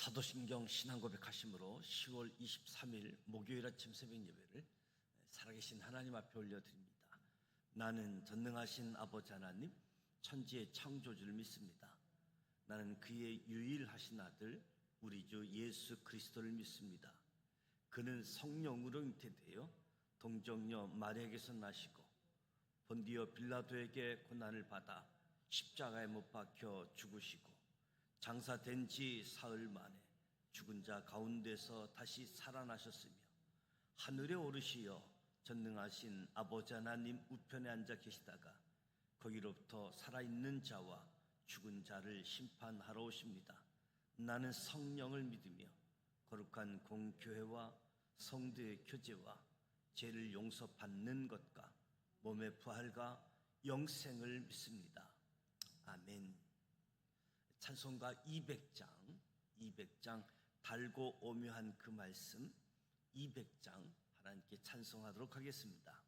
사도신경 신앙고백하심으로 10월 23일 목요일 아침 새벽 예배를 살아계신 하나님 앞에 올려드립니다. 나는 전능하신 아버지 하나님, 천지의 창조주를 믿습니다. 나는 그의 유일하신 아들 우리 주 예수 그리스도를 믿습니다. 그는 성령으로 잉태되어 동정녀 마리아에게서 나시고 본디오 빌라도에게 고난을 받아 십자가에 못 박혀 죽으시고 장사된 지 사흘 만에 죽은 자 가운데서 다시 살아나셨으며 하늘에 오르시어 전능하신 아버지 하나님 우편에 앉아 계시다가 거기로부터 살아있는 자와 죽은 자를 심판하러 오십니다. 나는 성령을 믿으며 거룩한 공교회와 성도의 교제와 죄를 용서받는 것과 몸의 부활과 영생을 믿습니다. 아멘. 찬송가 200장 달고 오묘한 그 말씀 200장 하나님께 찬송하도록 하겠습니다.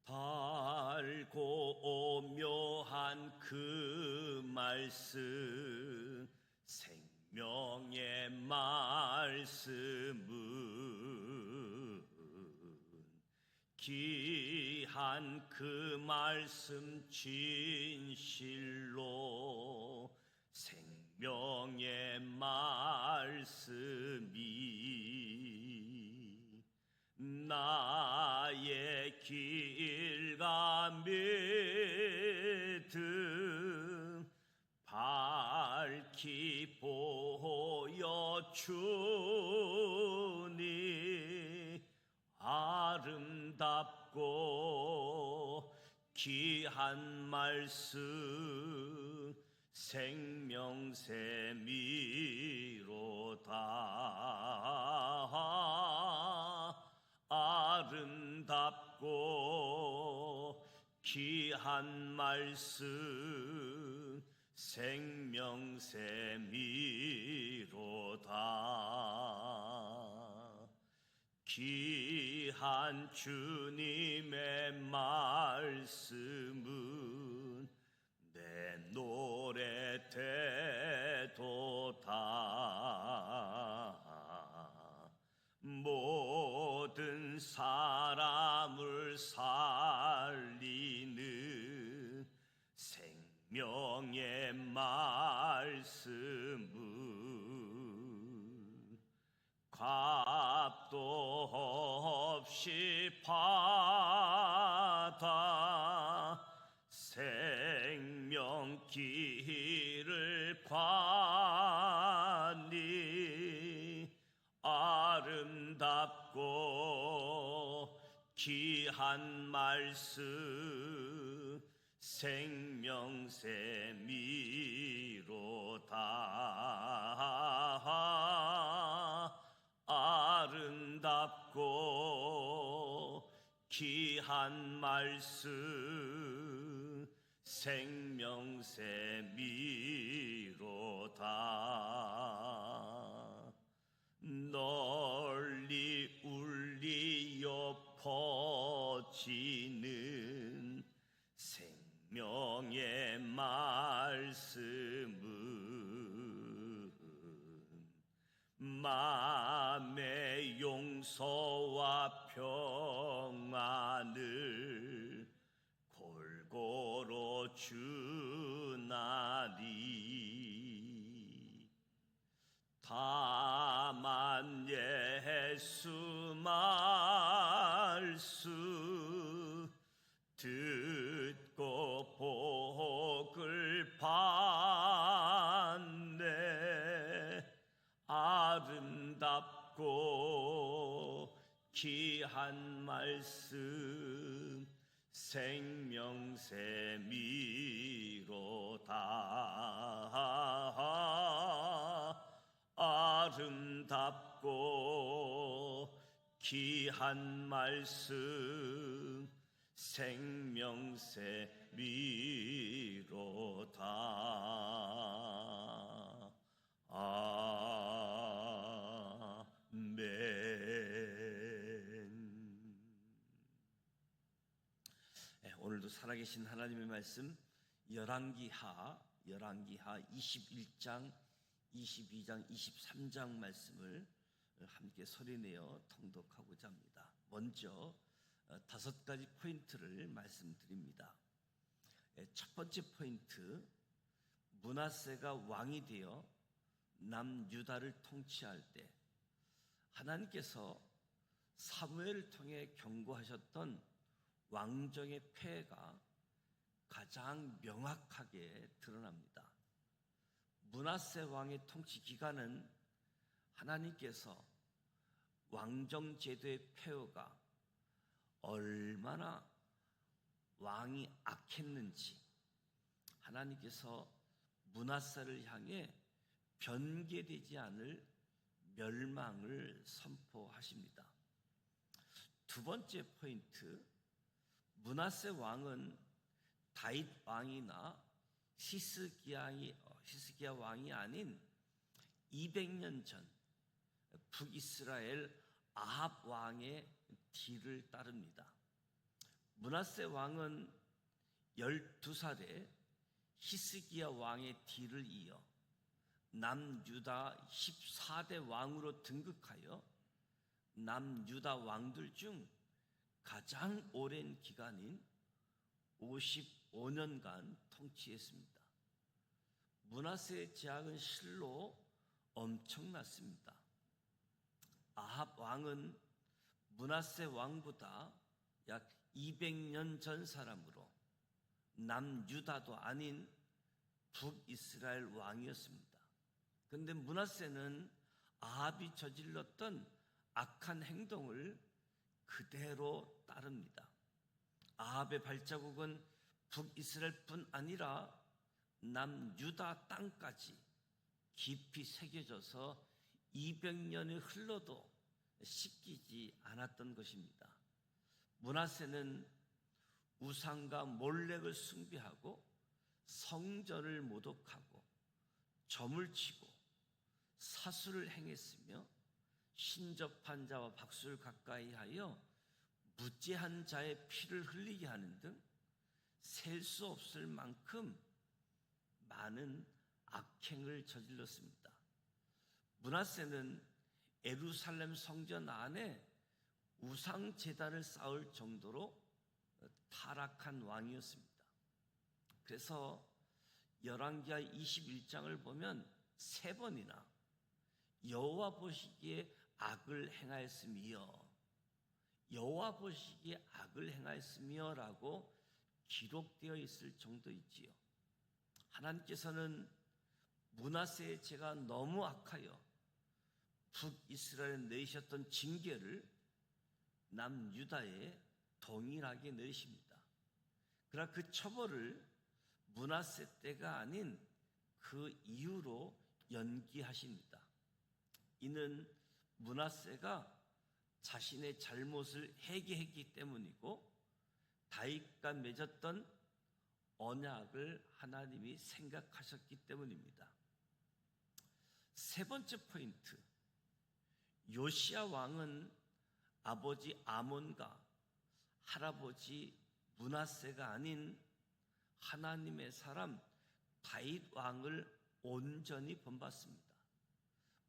달고 오묘한 그 말씀 생명의 말씀은 귀한 그 말씀 진실로 생명의 말씀이 나의 길과 믿음 밝히 보여주니 아름답고 귀한 말씀 생명샘이로다. 아름답고 귀한 말씀 생명샘이로다. 귀한 주님의 말씀은 내 노래 되도다. 모든 사람을 살리는 생명의 말씀은 값도 없이 받아 생명 길을 관리 아름답고 귀한 말씀 생명샘이로다. 아름답고 귀한 말씀 생명샘이로다. 널리 울리어 퍼지는 생명의 말씀은 마음의 용서와 평안을 골고루 주나니 다만 예수 말씀 듣고 복을 받네. 아름답고 귀한 말씀 생명샘이로다. 아름답고 귀한 말씀 생명샘이로다. 아멘. 살아계신 하나님의 말씀 열왕기하 21장, 22장, 23장 말씀을 함께 소리내어 통독하고자 합니다. 먼저 5가지 포인트를 말씀드립니다. 첫 번째 포인트, 므낫세가 왕이 되어 남유다를 통치할 때 하나님께서 사무엘을 통해 경고하셨던 왕정의 폐해가 가장 명확하게 드러납니다. 므낫세 왕의 통치 기간은 하나님께서 왕정 제도의 폐허가 얼마나 왕이 악했는지 하나님께서 므낫세를 향해 변개되지 않을 멸망을 선포하십니다. 두 번째 포인트, 므낫세 왕은 다윗 왕이나 히스기야 왕이 아닌 200년 전 북이스라엘 아합 왕의 뒤를 따릅니다. 므낫세 왕은 12살에 히스기야 왕의 뒤를 이어 남유다 14대 왕으로 등극하여 남유다 왕들 중 가장 오랜 기간인 55년간 통치했습니다. 므낫세의 재앙은 실로 엄청났습니다. 아합 왕은 므낫세 왕보다 약 200년 전 사람으로 남유다도 아닌 북이스라엘 왕이었습니다. 그런데 므낫세는 아합이 저질렀던 악한 행동을 그대로 따릅니다. 아합의 발자국은 북이스라엘뿐 아니라 남유다 땅까지 깊이 새겨져서 200년이 흘러도 씻기지 않았던 것입니다. 므낫세는 우상과 몰렉을 숭배하고 성전을 모독하고 점을 치고 사수를 행했으며 신접한 자와 박수를 가까이 하여 무죄한 자의 피를 흘리게 하는 등 셀 수 없을 만큼 많은 악행을 저질렀습니다. 므낫세는 예루살렘 성전 안에 우상 제단을 쌓을 정도로 타락한 왕이었습니다. 그래서 열왕기하 21장을 보면 3번이나 여호와 보시기에 악을 행하였으며 여호와 보시기에 악을 행하였으며라고 기록되어 있을 정도이지요. 하나님께서는 므낫세의 죄가 너무 악하여 북이스라엘에 내리셨던 징계를 남유다에 동일하게 내리십니다. 그러나 그 처벌을 므낫세 때가 아닌 그 이후로 연기하십니다. 이는 므낫세가 자신의 잘못을 회개했기 때문이고 다윗과 맺었던 언약을 하나님이 생각하셨기 때문입니다. 세 번째 포인트, 요시야 왕은 아버지 아몬과 할아버지 므낫세가 아닌 하나님의 사람 다윗 왕을 온전히 본받습니다.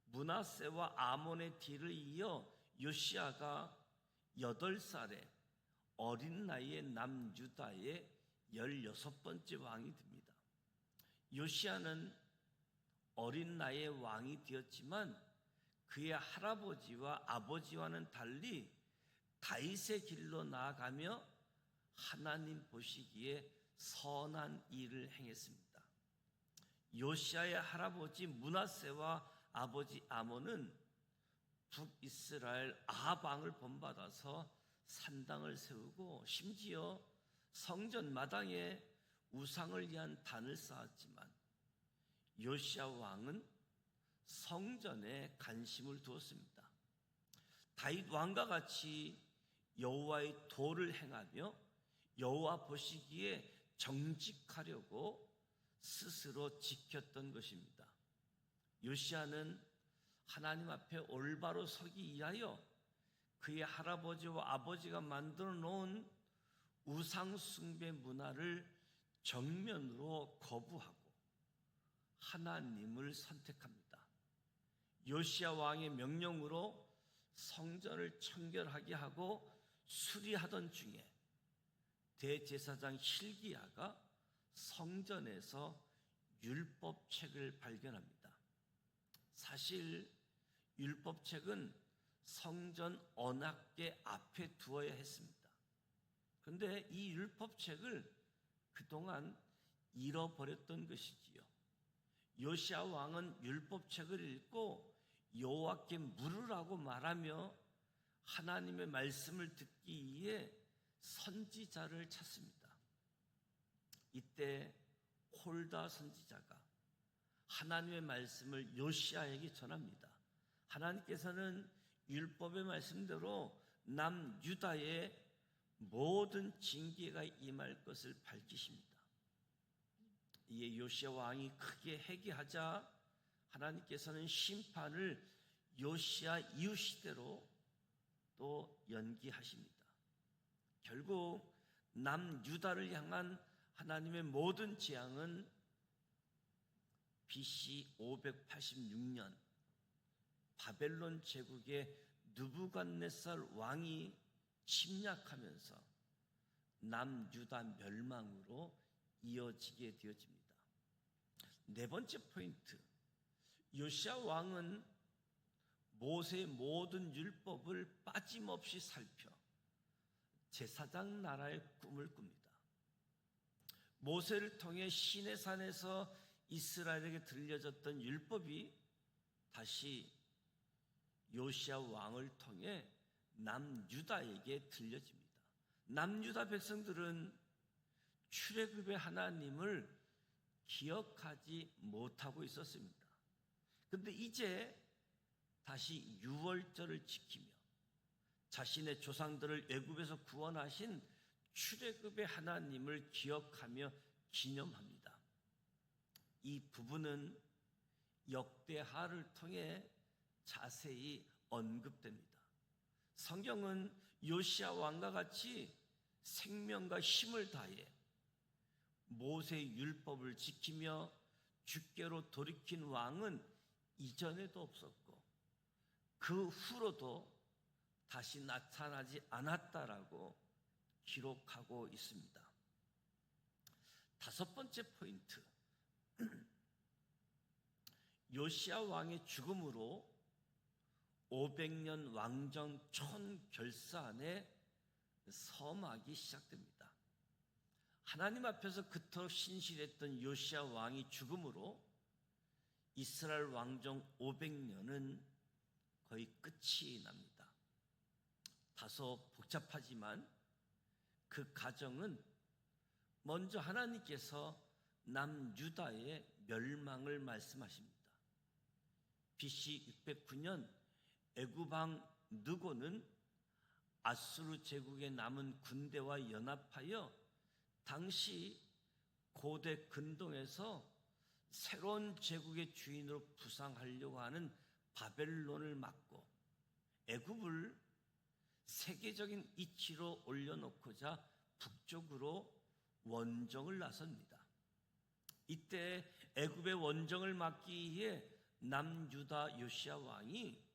므낫세와 아몬의 뒤를 이어 요시야가 8살에 어린 나이에 남유다의 16번째 왕이 됩니다. 요시야는 어린 나이에 왕이 되었지만 그의 할아버지와 아버지와는 달리 다윗의 길로 나아가며 하나님 보시기에 선한 일을 행했습니다. 요시야의 할아버지 므낫세와 아버지 아몬은 북이스라엘 아합 왕을 본받아서 산당을 세우고 심지어 성전 마당에 우상을 위한 단을 쌓았지만 요시야 왕은 성전에 관심을 두었습니다. 다윗 왕과 같이 여호와의 도를 행하며 여호와 보시기에 정직하려고 스스로 지켰던 것입니다. 요시야는 하나님 앞에 올바로 서기 위하여 그의 할아버지와 아버지가 만들어 놓은 우상 숭배 문화를 정면으로 거부하고 하나님을 선택합니다. 요시야 왕의 명령으로 성전을 청결하게 하고 수리하던 중에 대제사장 hil기야가 성전에서 율법책을 발견합니다. 사실 율법책은 성전 언약궤 앞에 두어야 했습니다. 그런데 이 율법책을 그동안 잃어버렸던 것이지요. 요시야 왕은 율법책을 읽고 여호와께 물으라고 말하며 하나님의 말씀을 듣기 위해 선지자를 찾습니다. 이때 홀다 선지자가 하나님의 말씀을 요시야에게 전합니다. 하나님께서는 율법의 말씀대로 남유다의 모든 징계가 임할 것을 밝히십니다. 이에 요시야 왕이 크게 회개하자 하나님께서는 심판을 요시야 이후 시대로 또 연기하십니다. 결국 남유다를 향한 하나님의 모든 재앙은 BC 586년 바벨론 제국의 느부갓네살 왕이 침략하면서 남유다 멸망으로 이어지게 되어집니다. 네 번째 포인트, 요시야 왕은 모세의 모든 율법을 빠짐없이 살펴 제사장 나라의 꿈을 꿉니다. 모세를 통해 시내산에서 이스라엘에게 들려졌던 율법이 다시 요시야 왕을 통해 남유다에게 들려집니다. 남유다 백성들은 출애굽의 하나님을 기억하지 못하고 있었습니다. 그런데 이제 다시 유월절을 지키며 자신의 조상들을 애굽에서 구원하신 출애굽의 하나님을 기억하며 기념합니다. 이 부분은 역대하를 통해 자세히 언급됩니다. 성경은 요시야 왕과 같이 생명과 힘을 다해 모세의 율법을 지키며 주께로 돌이킨 왕은 이전에도 없었고 그 후로도 다시 나타나지 않았다라고 기록하고 있습니다. 다섯 번째 포인트, 요시야 왕의 죽음으로 500년 왕정 촌결사안의 서막이 시작됩니다. 하나님 앞에서 그토록 신실했던 요시야 왕이 죽음으로 이스라엘 왕정 500년은 거의 끝이 납니다. 다소 복잡하지만 그 과정은 먼저 하나님께서 남유다의 멸망을 말씀하십니다. BC 609년 애굽 왕 느고는 아수르 제국에 남은 군대와 연합하여 당시 고대 근동에서 새로운 제국의 주인으로 부상하려고 하는 바벨론을 막고 애굽을 세계적인 이치로 올려놓고자 북쪽으로 원정을 나섭니다. 이때 애굽의 원정을 막기 위해 남유다 요시야 왕이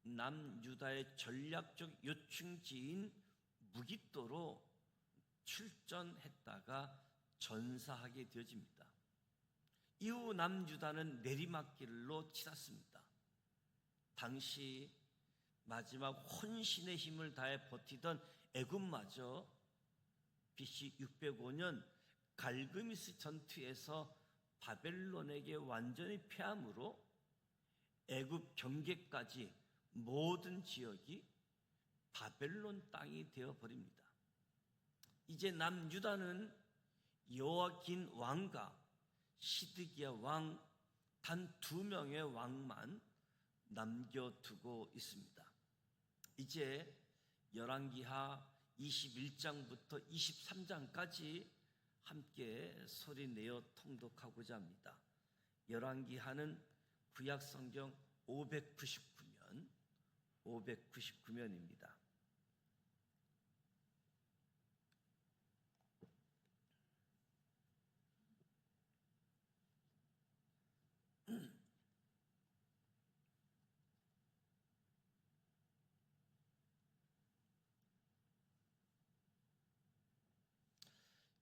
남유다의 전략적 요충지인 무깃도로 출전했다가 전사하게 되어집니다. 이후 남유다는 내리막길로 치닫습니다. 당시 마지막 혼신의 힘을 다해 버티던 애굽마저 BC 605년 갈그미스 전투에서 바벨론에게 완전히 패함으로 애굽 경계까지 모든 지역이 바벨론 땅이 되어버립니다. 이제 남유다는 여호야긴 왕과 시드기야 왕 단 2명의 왕만 남겨두고 있습니다. 이제 열왕기하 21장부터 23장까지 함께 소리내어 통독하고자 합니다. 열왕기하는 구약성경 599면입니다.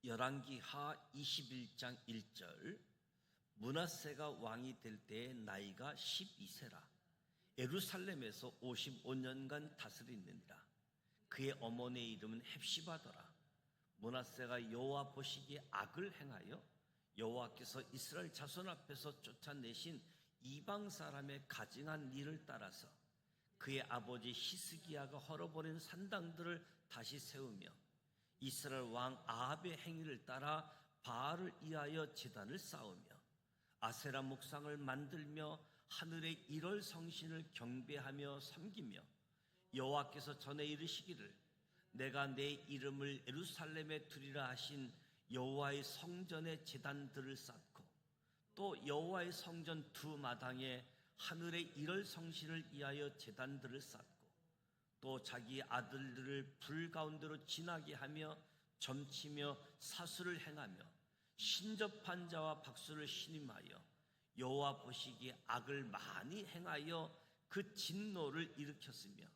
열왕기하 21장 1절. 므낫세가 왕이 될 때의 나이가 12세라. 예루살렘에서 55년간 다스리느니라. 그의 어머니의 이름은 헵시바더라. 므낫세가 여호와 보시기에 악을 행하여 여호와께서 이스라엘 자손 앞에서 쫓아내신 이방 사람의 가증한 일을 따라서 그의 아버지 히스기야가 헐어버린 산당들을 다시 세우며 이스라엘 왕 아합의 행위를 따라 바알을 위하여 제단을 쌓으며 아세라 목상을 만들며 하늘의 일월 성신을 경배하며 섬기며 여호와께서 전에 이르시기를 내가 내 이름을 예루살렘에 두리라 하신 여호와의 성전의 제단들을 쌓고 또 여호와의 성전 두 마당에 하늘의 일월 성신을 위하여 제단들을 쌓고 또 자기 아들들을 불 가운데로 지나게 하며 점치며 사수를 행하며 신접한 자와 박수를 신임하여 여호와 보시기에 악을 많이 행하여 그 진노를 일으켰으며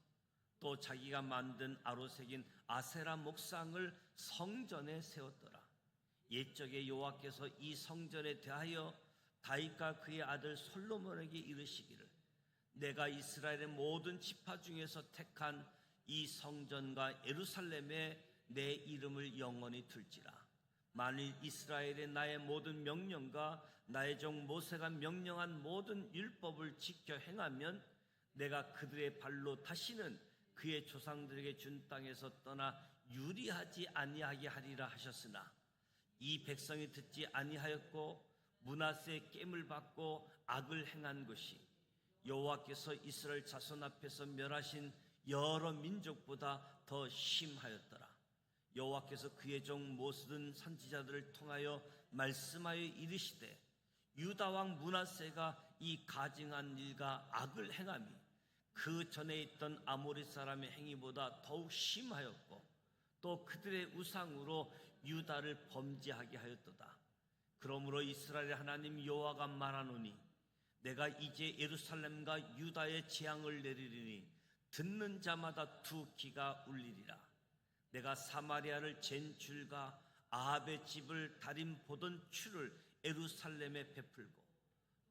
또 자기가 만든 아로새긴 아세라 목상을 성전에 세웠더라. 옛적에 여호와께서 이 성전에 대하여 다윗과 그의 아들 솔로몬에게 이르시기를 내가 이스라엘의 모든 지파 중에서 택한 이 성전과 예루살렘에 내 이름을 영원히 둘지라. 만일 이스라엘의 나의 모든 명령과 나의 종 모세가 명령한 모든 율법을 지켜 행하면 내가 그들의 발로 다시는 그의 조상들에게 준 땅에서 떠나 유리하지 아니하게 하리라 하셨으나 이 백성이 듣지 아니하였고 므낫세의 깸을 받고 악을 행한 것이 여호와께서 이스라엘 자손 앞에서 멸하신 여러 민족보다 더 심하였더라. 여호와께서 그의 종 모든 선지자들을 통하여 말씀하여 이르시되 유다 왕 므낫세가 이 가증한 일과 악을 행함이 그 전에 있던 아모리 사람의 행위보다 더욱 심하였고 또 그들의 우상으로 유다를 범죄하게 하였도다. 그러므로 이스라엘의 하나님 여호와가 말하노니 내가 이제 예루살렘과 유다의 재앙을 내리리니 듣는 자마다 두 귀가 울리리라. 내가 사마리아를 잰 줄과 아합의 집을 다림 보던 추를 예루살렘에 베풀고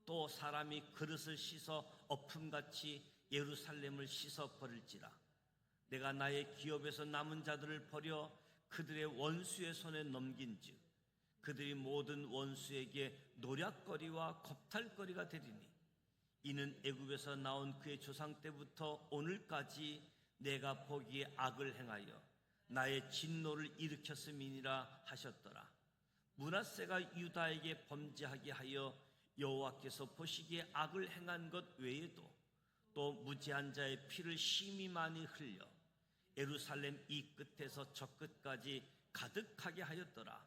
또 사람이 그릇을 씻어 엎음같이 예루살렘을 씻어 버릴지라. 내가 나의 기업에서 남은 자들을 버려 그들의 원수의 손에 넘긴즉 그들이 모든 원수에게 노략거리와 겁탈거리가 되리니 이는 애굽에서 나온 그의 조상 때부터 오늘까지 내가 보기에 악을 행하여 나의 진노를 일으켰음이니라 하셨더라. 므낫세가 유다에게 범죄하게 하여 여호와께서 보시기에 악을 행한 것 외에도 또 무지한 자의 피를 심히 많이 흘려 예루살렘 이 끝에서 저 끝까지 가득하게 하였더라.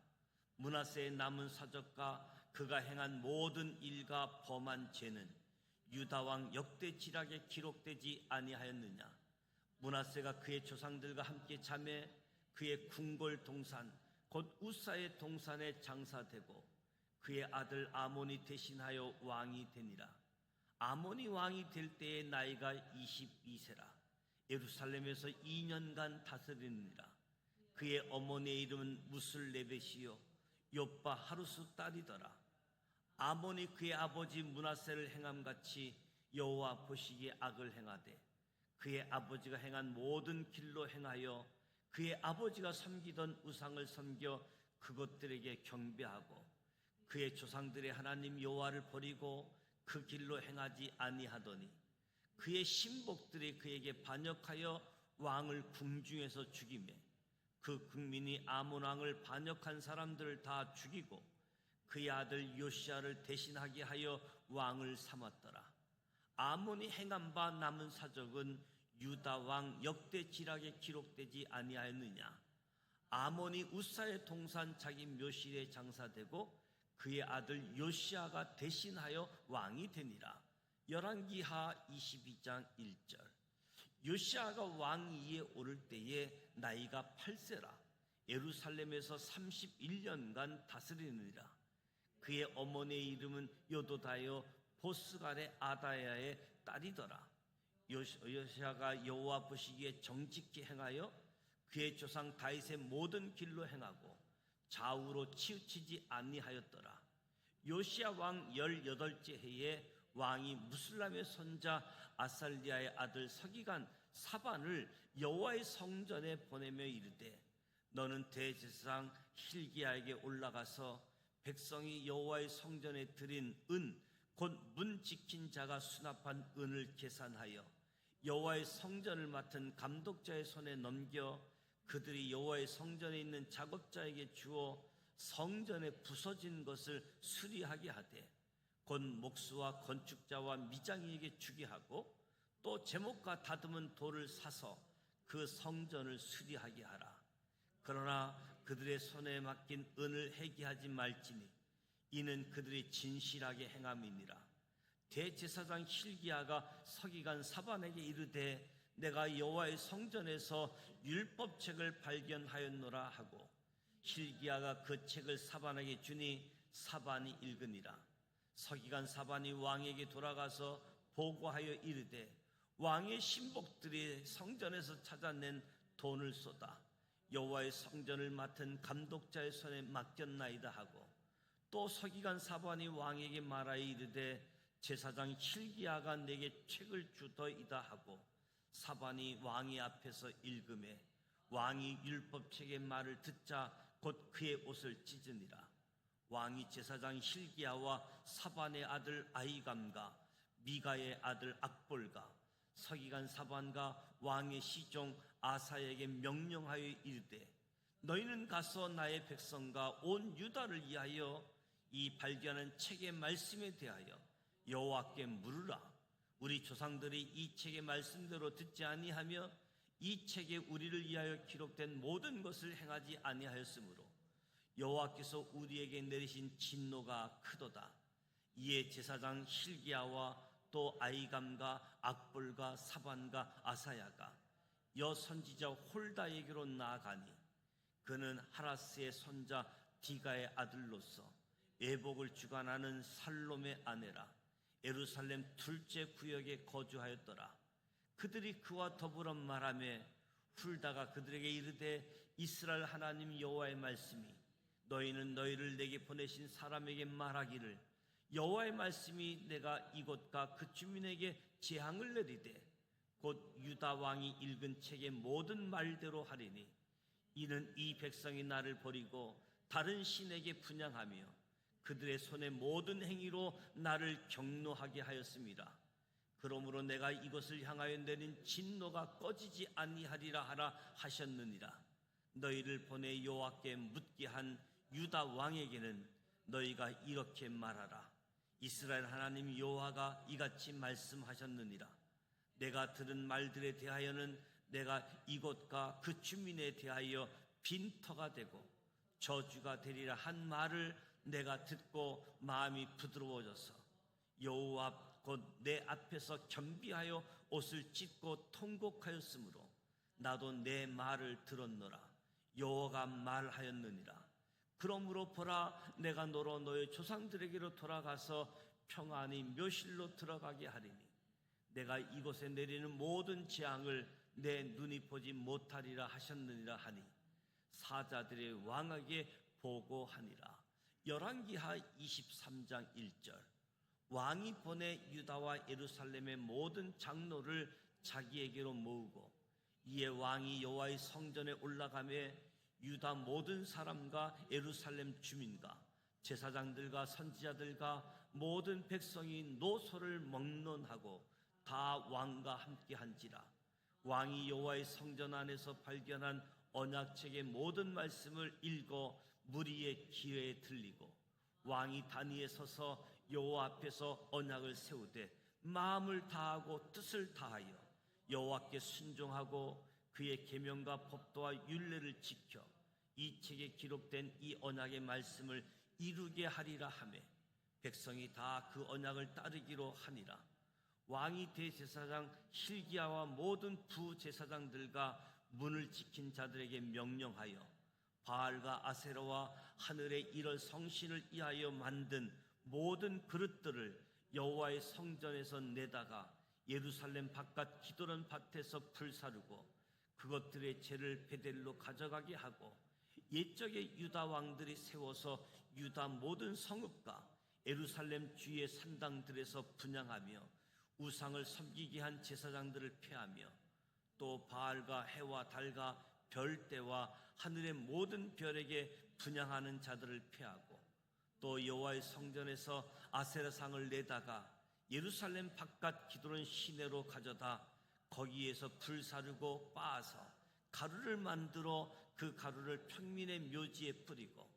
므낫세의 남은 사적과 그가 행한 모든 일과 범한 죄는 유다 왕 역대 지략에 기록되지 아니하였느냐. 므낫세가 그의 조상들과 함께 잠에 그의 궁궐 동산 곧 우사의 동산에 장사되고 그의 아들 아몬이 대신하여 왕이 되니라. 아몬이 왕이 될 때의 나이가 22세라. 예루살렘에서 2년간 다스리느니라. 그의 어머니의 이름은 무슬레벳이요 요빠 하루스 딸이더라. 아몬이 그의 아버지 므낫세를 행함같이 여호와 보시기에 악을 행하되 그의 아버지가 행한 모든 길로 행하여 그의 아버지가 섬기던 우상을 섬겨 그것들에게 경배하고 그의 조상들의 하나님 여호와를 버리고 그 길로 행하지 아니하더니 그의 신복들이 그에게 반역하여 왕을 궁중에서 죽이매 그 국민이 아몬 왕을 반역한 사람들을 다 죽이고 그의 아들 요시야를 대신하게 하여 왕을 삼았더라. 아몬이 행한 바 남은 사적은 유다 왕 역대 지략에 기록되지 아니하였느냐. 아몬이 우사의 동산 자기 묘실에 장사되고 그의 아들 요시야가 대신하여 왕이 되니라. 열왕기하 22장 1절. 요시야가 왕위에 오를 때에 나이가 8세라. 예루살렘에서 31년간 다스리느니라. 그의 어머니의 이름은 요도다요 보스갈의 아다야의 딸이더라. 요시야가 여호와 보시기에 정직히 행하여 그의 조상 다윗의 모든 길로 행하고 좌우로 치우치지 아니하였더라. 요시야 왕 18째 해에 왕이 무슬람의 손자 아살리아의 아들 서기관 사반을 여호와의 성전에 보내며 이르되, 너는 대제사장 hil기야에게 올라가서 백성이 여호와의 성전에 드린 은 곧 문 지킨 자가 수납한 은을 계산하여 여호와의 성전을 맡은 감독자의 손에 넘겨 그들이 여호와의 성전에 있는 작업자에게 주어 성전에 부서진 것을 수리하게 하되, 곧 목수와 건축자와 미장이에게 주게 하고, 또 제목과 다듬은 돌을 사서 그 성전을 수리하게 하라. 그러나 그들의 손에 맡긴 은을 해기하지 말지니 이는 그들이 진실하게 행함이니라. 대제사장 hil기야가 서기관 사반에게 이르되, 내가 여호와의 성전에서 율법책을 발견하였노라 하고, hil기야가 그 책을 사반에게 주니 사반이 읽으니라. 서기관 사반이 왕에게 돌아가서 보고하여 이르되, 왕의 신복들이 성전에서 찾아낸 돈을 쏟아 여호와의 성전을 맡은 감독자의 손에 맡겼나이다 하고, 또 서기관 사반이 왕에게 말하여 이르되, 제사장 hil기야가 내게 책을 주더이다 하고, 사반이 왕의 앞에서 읽음에 왕이 율법책의 말을 듣자 곧 그의 옷을 찢으니라. 왕이 제사장 hil기야와 사반의 아들 아히감과 미가의 아들 악볼과 서기관 사반과 왕의 시종 아사에게 명령하여 이르되, 너희는 가서 나의 백성과 온 유다를 위하여 이 발견한 책의 말씀에 대하여 여호와께 물으라. 우리 조상들이 이 책의 말씀대로 듣지 아니하며 이 책에 우리를 위하여 기록된 모든 것을 행하지 아니하였으므로 여호와께서 우리에게 내리신 진노가 크도다. 이에 제사장 hil기야와 또 아히감과 악볼과 사반과 아사야가 여 선지자 홀다에게로 나아가니, 그는 하라스의 손자 디가의 아들로서 애복을 주관하는 살롬의 아내라 예루살렘 둘째 구역에 거주하였더라. 그들이 그와 더불어 말하며 훌다가 그들에게 이르되, 이스라엘 하나님 여호와의 말씀이 너희는 너희를 내게 보내신 사람에게 말하기를, 여호와의 말씀이 내가 이곳과 그 주민에게 재앙을 내리되 곧 유다 왕이 읽은 책의 모든 말대로 하리니, 이는 이 백성이 나를 버리고 다른 신에게 분향하며 그들의 손의 모든 행위로 나를 경노하게 하였습니다. 그러므로 내가 이것을 향하여 내린 진노가 꺼지지 아니하리라 하라 하셨느니라. 너희를 보내 여호와께 묻게 한 유다 왕에게는 너희가 이렇게 말하라. 이스라엘 하나님 여호와가 이같이 말씀하셨느니라. 내가 들은 말들에 대하여는 내가 이곳과 그 주민에 대하여 빈터가 되고 저주가 되리라 한 말을 내가 듣고 마음이 부드러워져서 여호와 곧 내 앞에서 겸비하여 옷을 찢고 통곡하였으므로 나도 내 말을 들었노라. 여호와가 말하였느니라. 그러므로 보라, 내가 너로 너의 조상들에게로 돌아가서 평안히 묘실로 들어가게 하리니 내가 이곳에 내리는 모든 재앙을 내 눈이 보지 못하리라 하셨느니라 하니 사자들의 왕에게 보고하니라. 열왕기하 23장 1절. 왕이 보내 유다와 예루살렘의 모든 장로를 자기에게로 모으고, 이에 왕이 여호와의 성전에 올라가며 유다 모든 사람과 예루살렘 주민과 제사장들과 선지자들과 모든 백성이 노소를 먹론하고 다 왕과 함께 한지라. 왕이 여호와의 성전 안에서 발견한 언약책의 모든 말씀을 읽어 무리의 귀에 들리고, 왕이 단위에 서서 여호와 앞에서 언약을 세우되 마음을 다하고 뜻을 다하여 여호와께 순종하고 그의 계명과 법도와 율례를 지켜 이 책에 기록된 이 언약의 말씀을 이루게 하리라 하며 백성이 다 그 언약을 따르기로 하니라. 왕이 대제사장 hil기야와 모든 부제사장들과 문을 지킨 자들에게 명령하여 바알과 아세라와 하늘의 일월 성신을 위하여 만든 모든 그릇들을 여호와의 성전에서 내다가 예루살렘 바깥 기도원 밭에서 불사르고 그것들의 재를 베델로 가져가게 하고 옛적의 유다 왕들이 세워서 유다 모든 성읍과 예루살렘 주의 산당들에서 분향하며 우상을 섬기게 한 제사장들을 폐하며 또 바알과 해와 달과 별대와 하늘의 모든 별에게 분향하는 자들을 폐하고 또 여호와의 성전에서 아세라상을 내다가 예루살렘 바깥 기드론 시내로 가져다 거기에서 불 사르고 빻아서 가루를 만들어 그 가루를 평민의 묘지에 뿌리고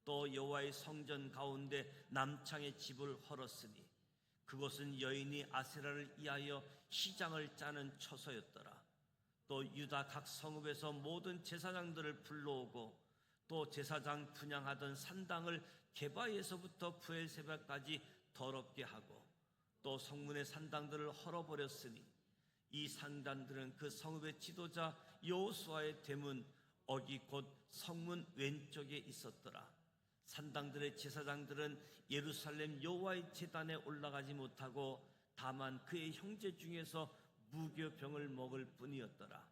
또 여호와의 성전 가운데 남창의 집을 헐었으니 그곳은 여인이 아세라를 위하여 시장을 짜는 처소였더라. 또 유다 각 성읍에서 모든 제사장들을 불러오고 또 제사장 분향하던 산당을 게바에서부터 브엘세바까지 더럽게 하고 또 성문의 산당들을 헐어버렸으니 이 산당들은 그 성읍의 지도자 여호수아의 대문 어기 곧 성문 왼쪽에 있었더라. 산당들의 제사장들은 예루살렘 여호와의 제단에 올라가지 못하고 다만 그의 형제 중에서 무교병을 먹을 뿐이었더라.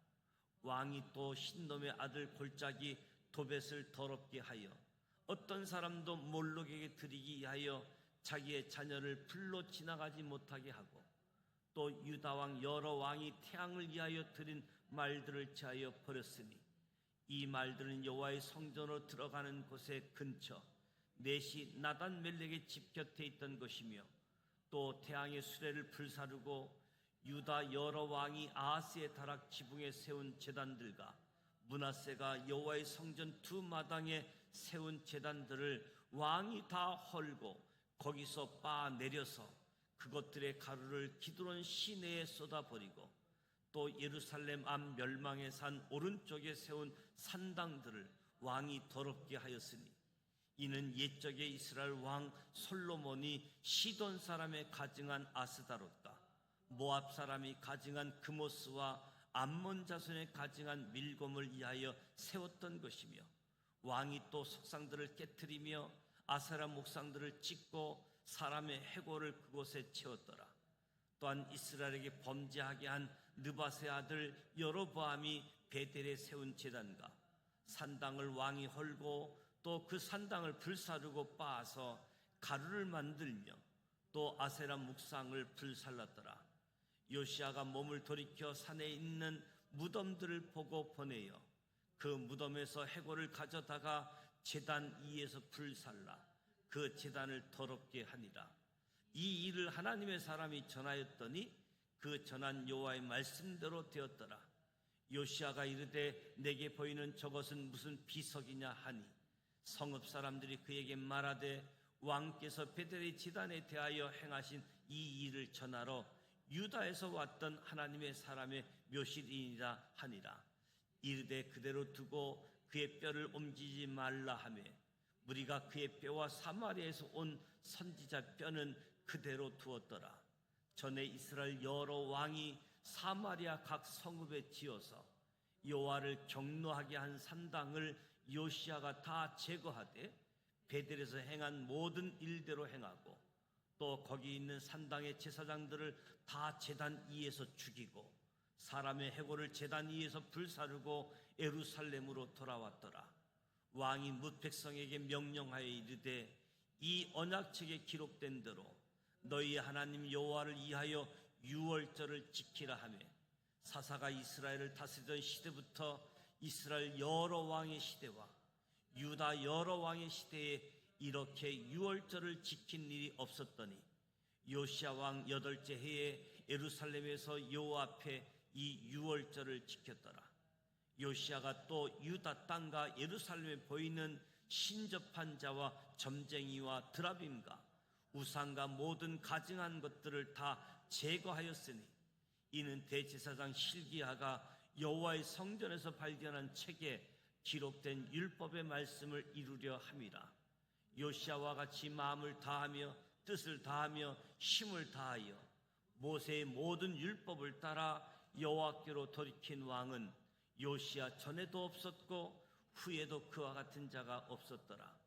왕이 또 신놈의 아들 골짜기 도벳을 더럽게 하여 어떤 사람도 몰록에게 드리기 위하여 자기의 자녀를 불로 지나가지 못하게 하고 또 유다 왕 여러 왕이 태양을 위하여 드린 말들을 제하여 버렸으니 이 말들은 여호와의 성전으로 들어가는 곳의 근처 넷이 나단 멜렉의 집 곁에 있던 것이며 또 태양의 수레를 불사르고 유다 여러 왕이 아하스의 다락 지붕에 세운 제단들과 므낫세가 여호와의 성전 두 마당에 세운 제단들을 왕이 다 헐고 거기서 빻아 내려서 그것들의 가루를 기드론 시내에 쏟아버리고 또 예루살렘 앞 멸망의 산 오른쪽에 세운 산당들을 왕이 더럽게 하였으니 이는 옛적의 이스라엘 왕 솔로몬이 시돈 사람의 가증한 아스다롯과 모압 사람이 가증한 그모스와 암몬 자손의 가증한 밀곰을 위하여 세웠던 것이며 왕이 또 석상들을 깨트리며 아세라 목상들을 찍고 사람의 해골을 그곳에 채웠더라. 또한 이스라엘에게 범죄하게 한 느밧의 아들 여로보암이 베델에 세운 제단과 산당을 왕이 헐고 또 그 산당을 불사르고 빻아서 가루를 만들며 또 아세라 묵상을 불살랐더라. 요시아가 몸을 돌이켜 산에 있는 무덤들을 보고 보내어 그 무덤에서 해골을 가져다가 제단 위에서 불살라 그 제단을 더럽게 하니라. 이 일을 하나님의 사람이 전하였더니 그 전한 여호와의 말씀대로 되었더라. 요시아가 이르되 내게 보이는 저것은 무슨 비석이냐 하니 성읍 사람들이 그에게 말하되 왕께서 베델의 제단에 대하여 행하신 이 일을 전하러 유다에서 왔던 하나님의 사람의 묘실이니라 하니라. 이르되 그대로 두고 그의 뼈를 옮기지 말라 하며 무리가 그의 뼈와 사마리아에서 온 선지자 뼈는 그대로 두었더라. 전에 이스라엘 여러 왕이 사마리아 각 성읍에 지어서 여호와를 경노하게 한 산당을 요시아가 다 제거하되 베델에서 행한 모든 일대로 행하고 또 거기 있는 산당의 제사장들을 다 제단 위에서 죽이고 사람의 해골을 제단 위에서 불사르고 예루살렘으로 돌아왔더라. 왕이 뭇 백성에게 명령하여 이르되 이 언약책에 기록된 대로 너희의 하나님 여호와를 위하여 유월절을 지키라 하며 사사가 이스라엘을 다스리던 시대부터 이스라엘 여러 왕의 시대와 유다 여러 왕의 시대에 이렇게 유월절을 지킨 일이 없었더니 요시아 왕 8째 해에 예루살렘에서 여호와 앞에 이 유월절을 지켰더라. 요시아가 또 유다 땅과 예루살렘에 보이는 신접한 자와 점쟁이와 드라빔과 우상과 모든 가증한 것들을 다 제거하였으니 이는 대제사장 실기야가 여호와의 성전에서 발견한 책에 기록된 율법의 말씀을 이루려 함이라. 요시아와 같이 마음을 다하며 뜻을 다하며 힘을 다하여 모세의 모든 율법을 따라 여호와께로 돌이킨 왕은 요시아 전에도 없었고 후에도 그와 같은 자가 없었더라.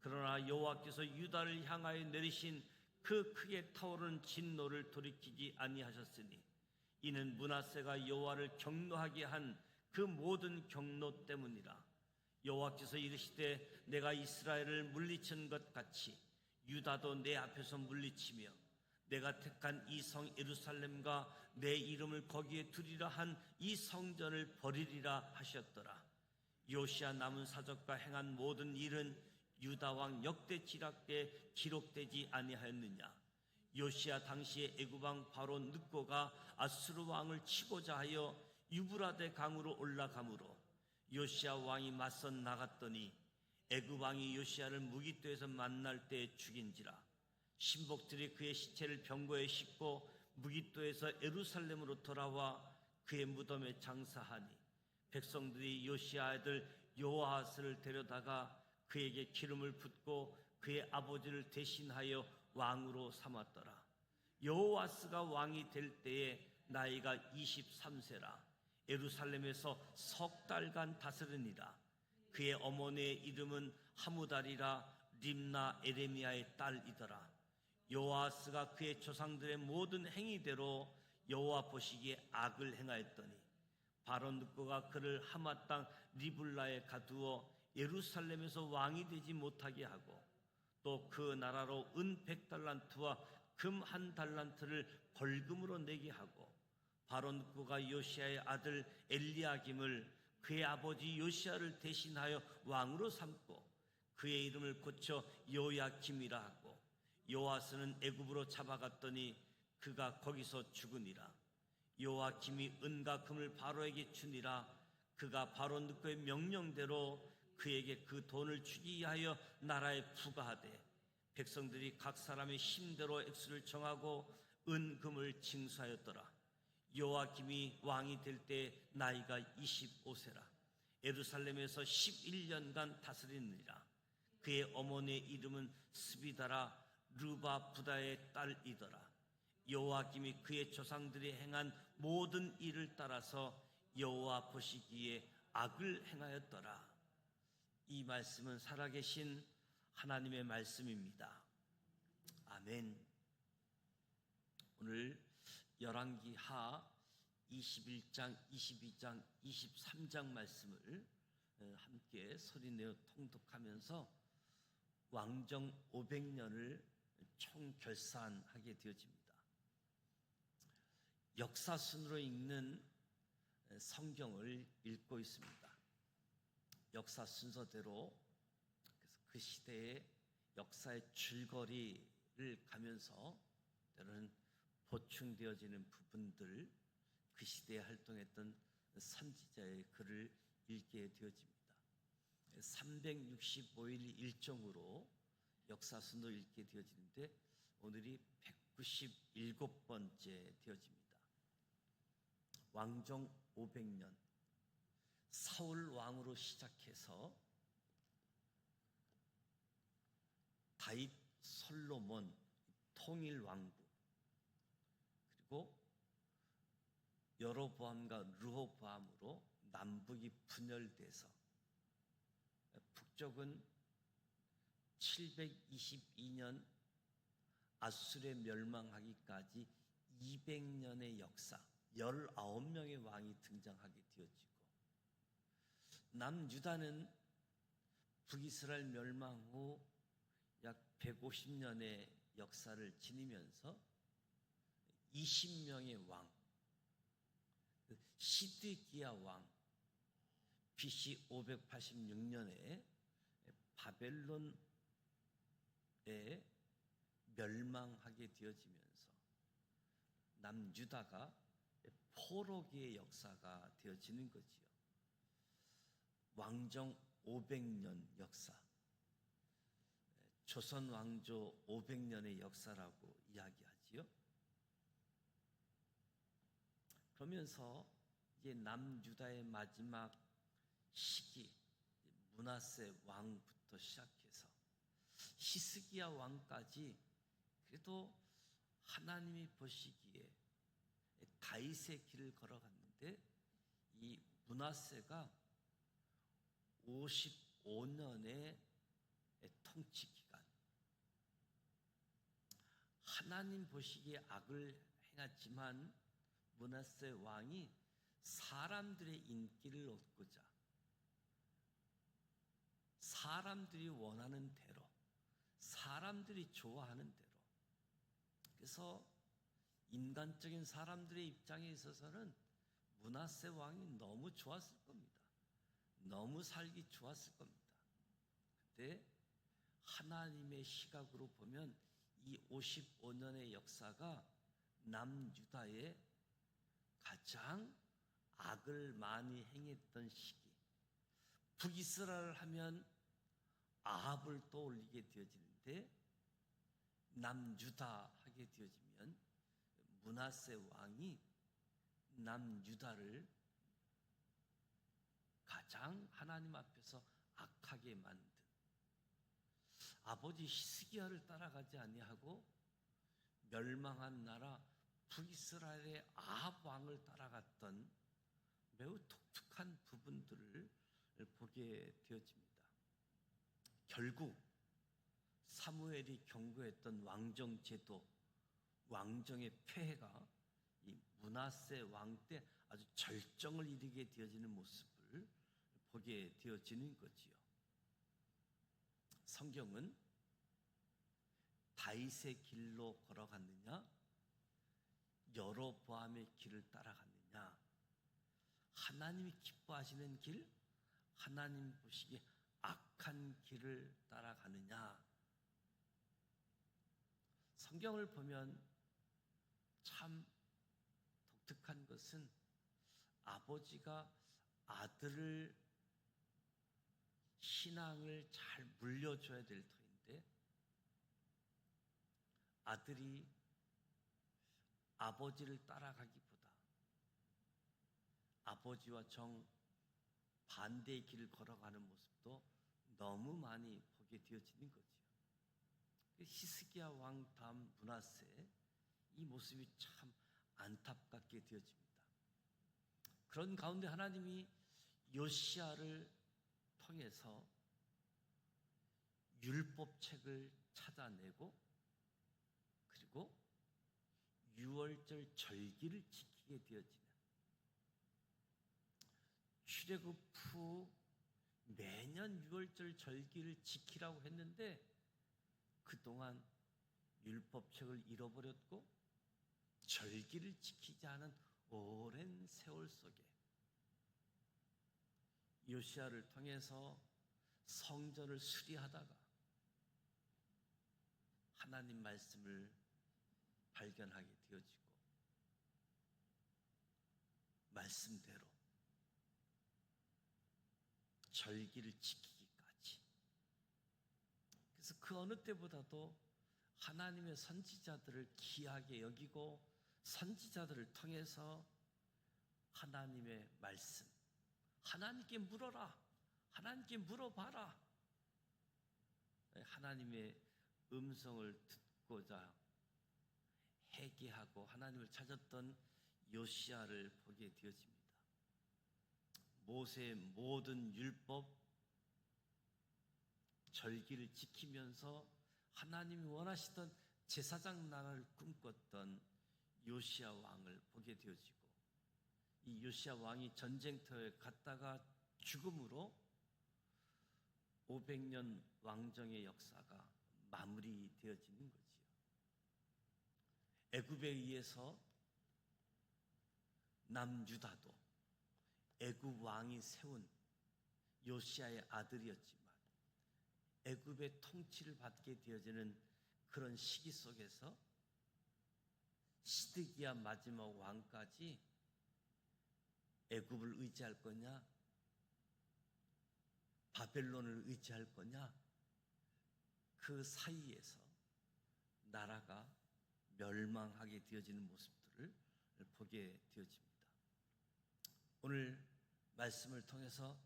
그러나 여호와께서 유다를 향하여 내리신 그 크게 타오르는 진노를 돌이키지 아니하셨으니 이는 므낫세가 여호와를 경노하게 한 그 모든 경노 때문이라. 여호와께서 이르시되 내가 이스라엘을 물리친 것 같이 유다도 내 앞에서 물리치며 내가 택한 이 성 예루살렘과 내 이름을 거기에 두리라 한 이 성전을 버리리라 하셨더라. 요시야 남은 사적과 행한 모든 일은 유다 왕 역대 지략대에 기록되지 아니하였느냐. 요시야 당시에 애굽 왕 바로 느고가 아수르 왕을 치고자 하여 유브라데 강으로 올라가므로 요시야 왕이 맞서 나갔더니 애굽 왕이 요시야를 무기토에서 만날 때에 죽인지라. 신복들이 그의 시체를 병거에 싣고 무기토에서 예루살렘으로 돌아와 그의 무덤에 장사하니 백성들이 요시야 아들 요아스를 데려다가 그에게 기름을 붓고 그의 아버지를 대신하여 왕으로 삼았더라. 여호아스가 왕이 될 때에 나이가 23세라. 예루살렘에서 석 달간 다스리니라. 그의 어머니의 이름은 하무달이라. 림나 에레미야의 딸이더라. 여호아스가 그의 조상들의 모든 행위대로 여호와 보시기에 악을 행하였더니 바로 느고가 그를 하마 땅 리블라에 가두어 예루살렘에서 왕이 되지 못하게 하고 또 그 나라로 은 100달란트와 금 1달란트를 벌금으로 내게 하고 바로 느고가 요시야의 아들 엘리야김을 그의 아버지 요시야를 대신하여 왕으로 삼고 그의 이름을 고쳐 요야김이라 하고 요아스는 애굽으로 잡아갔더니 그가 거기서 죽으니라. 요아김이 은과 금을 바로에게 주니라. 그가 바로 느고의 명령대로 그에게 그 돈을 주기 위하여 나라에 부과하되 백성들이 각 사람의 힘대로 액수를 정하고 은금을 징수하였더라. 요아김이 왕이 될 때 나이가 25세라. 예루살렘에서 11년간 다스리느니라. 그의 어머니의 이름은 스비다라. 르바 부다의 딸이더라. 여호와김이 그의 조상들이 행한 모든 일을 따라서 여호와 보시기에 악을 행하였더라. 이 말씀은 살아계신 하나님의 말씀입니다. 아멘. 오늘 열왕기하 21장, 22장, 23장 말씀을 함께 소리내어 통독하면서 왕정 500년을 총결산하게 되어집니다. 역사순으로 읽는 성경을 읽고 있습니다. 역사 순서대로 그래서 그 시대의 역사의 줄거리를 가면서 때로는 보충되어지는 부분들, 그 시대에 활동했던 선지자의 글을 읽게 되어집니다. 365일 일정으로 역사순으로 읽게 되어지는데 오늘이 197번째 되어집니다. 왕정 500년, 사울 왕으로 시작해서 다윗, 솔로몬 통일 왕국, 그리고 여로보암과 르호보암으로 남북이 분열돼서 북쪽은 722년 아수르에 멸망하기까지 200년의 역사, 19명의 왕이 등장하게 되어지고, 남유다는 북이스라엘 멸망 후 약 150년의 역사를 지니면서 20명의 왕, 시드기야 왕, BC 586년에 바벨론에 멸망하게 되어지면서 남유다가 포로기의 역사가 되어지는 거지요. 왕정 500년 역사, 조선 왕조 500년의 역사라고 이야기하지요. 그러면서 이제 남유다의 마지막 시기, 므낫세 왕부터 시작해서 히스기야 왕까지 그래도 하나님이 보시기에 다윗의 길을 걸어갔는데 이 므낫세가 55년의 통치 기간, 하나님 보시기에 악을 행했지만 므낫세 왕이 사람들의 인기를 얻고자 사람들이 원하는 대로, 사람들이 좋아하는 대로. 그래서 인간적인 사람들의 입장에 있어서는 므낫세 왕이 너무 좋았을 겁니다. 너무 살기 좋았을 겁니다. 그때 하나님의 시각으로 보면 이 55년의 역사가 남유다에 가장 악을 많이 행했던 시기. 북이스라엘 하면 아합을 떠올리게 되어지는데 남유다 하게 되어지면 므낫세 왕이 남유다를 가장 하나님 앞에서 악하게 만든, 아버지 히스기야를 따라가지 아니하고 멸망한 나라 북이스라엘의 아합 왕을 따라갔던 매우 독특한 부분들을 보게 되어집니다. 결국 사무엘이 경고했던 왕정 제도, 왕정의 폐해가 이 므낫세 왕 때 아주 절정을 이르게 되어지는 모습을 보게 되어지는 거지요. 성경은 다윗의 길로 걸어갔느냐, 여로보암의 길을 따라갔느냐, 하나님이 기뻐하시는 길, 하나님 보시기에 악한 길을 따라가느냐. 성경을 보면 참 독특한 것은 아버지가 아들을 신앙을 잘 물려줘야 될 터인데 아들이 아버지를 따라가기보다 아버지와 정 반대의 길을 걸어가는 모습도 너무 많이 보게 되어지는 거지요. 히스기야 왕 다음 므낫세, 이 모습이 참 안타깝게 되어집니다. 그런 가운데 하나님이 요시야를 통해서 율법책을 찾아내고 그리고 유월절 절기를 지키게 되어지는, 출애굽 후 매년 유월절 절기를 지키라고 했는데 그동안 율법책을 잃어버렸고 절기를 지키지 않은 오랜 세월 속에 요시야를 통해서 성전을 수리하다가 하나님 말씀을 발견하게 되어지고 말씀대로 절기를 지키기까지. 그래서 그 어느 때보다도 하나님의 선지자들을 귀하게 여기고 선지자들을 통해서 하나님의 말씀, 하나님께 물어라, 하나님께 물어봐라, 하나님의 음성을 듣고자 회개하고 하나님을 찾았던 요시야를 보게 되어집니다. 모세의 모든 율법, 절기를 지키면서 하나님이 원하시던 제사장 나라를 꿈꿨던 요시야 왕을 보게 되어지고, 이 요시야 왕이 전쟁터에 갔다가 죽음으로 500년 왕정의 역사가 마무리되어지는 거지요. 애굽에 의해서 남유다도 애굽 왕이 세운 요시야의 아들이었지만 애굽의 통치를 받게 되어지는 그런 시기 속에서 시드기야 마지막 왕까지 애굽을 의지할 거냐, 바벨론을 의지할 거냐, 그 사이에서 나라가 멸망하게 되어지는 모습들을 보게 되어집니다. 오늘 말씀을 통해서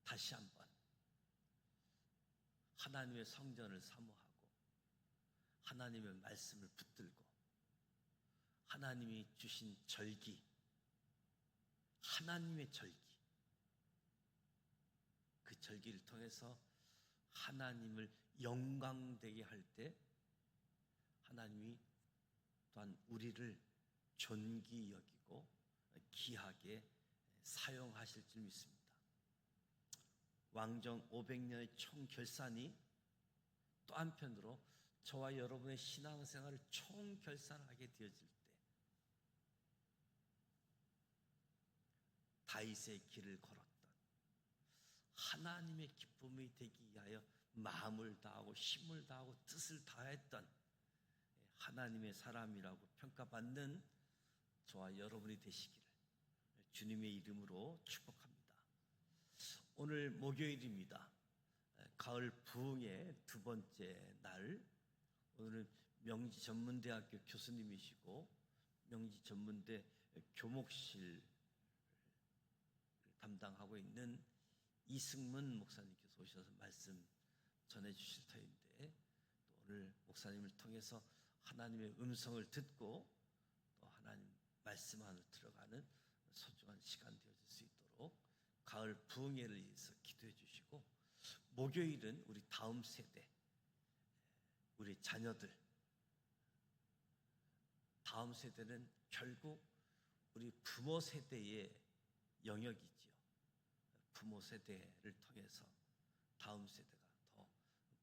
다시 한번 하나님의 성전을 사모하고 하나님의 말씀을 붙들고 하나님이 주신 절기, 하나님의 절기, 그 절기를 통해서 하나님을 영광되게 할 때 하나님이 또한 우리를 존귀 여기고 귀하게 사용하실 줄 믿습니다. 왕정 500년의 총결산이 또 한편으로 저와 여러분의 신앙생활을 총결산하게 되어질 때 다윗의 길을 걸었던 하나님의 기쁨이 되기 위하여 마음을 다하고 힘을 다하고 뜻을 다했던 하나님의 사람이라고 평가받는 저와 여러분이 되시기를 주님의 이름으로 축복합니다. 오늘 목요일입니다. 가을 부흥의 두 번째 날. 오늘은 명지전문대학교 교수님이시고 명지전문대 교목실 담당하고 있는 이승문 목사님께서 오셔서 말씀 전해 주실 터인데, 또 오늘 목사님을 통해서 하나님의 음성을 듣고 또 하나님 말씀 안으로 들어가는 소중한 시간 되어질 수 있도록 가을 부흥회를 위해서 기도해 주시고, 목요일은 우리 다음 세대, 우리 자녀들, 다음 세대는 결국 우리 부모 세대의 영역이지요. 부모 세대를 통해서 다음 세대가 더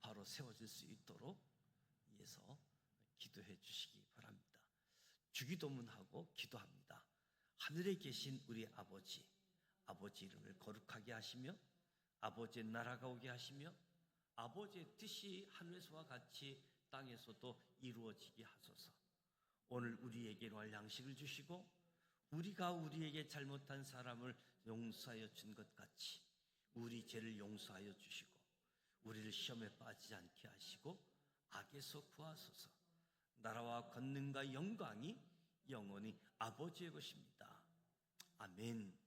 바로 세워질 수 있도록 위해서 기도해 주시기 바랍니다. 주기도문하고 기도합니다. 하늘에 계신 우리 아버지, 아버지 이름을 거룩하게 하시며 아버지의 나라가 오게 하시며 아버지의 뜻이 하늘에서와 같이 땅에서도 이루어지게 하소서. 오늘 우리에게 할 양식을 주시고 우리가 우리에게 잘못한 사람을 용서하여 준 것 같이 우리 죄를 용서하여 주시고 우리를 시험에 빠지지 않게 하시고 악에서 구하소서. 나라와 권능과 영광이 영원히 아버지의 것입니다. 아멘.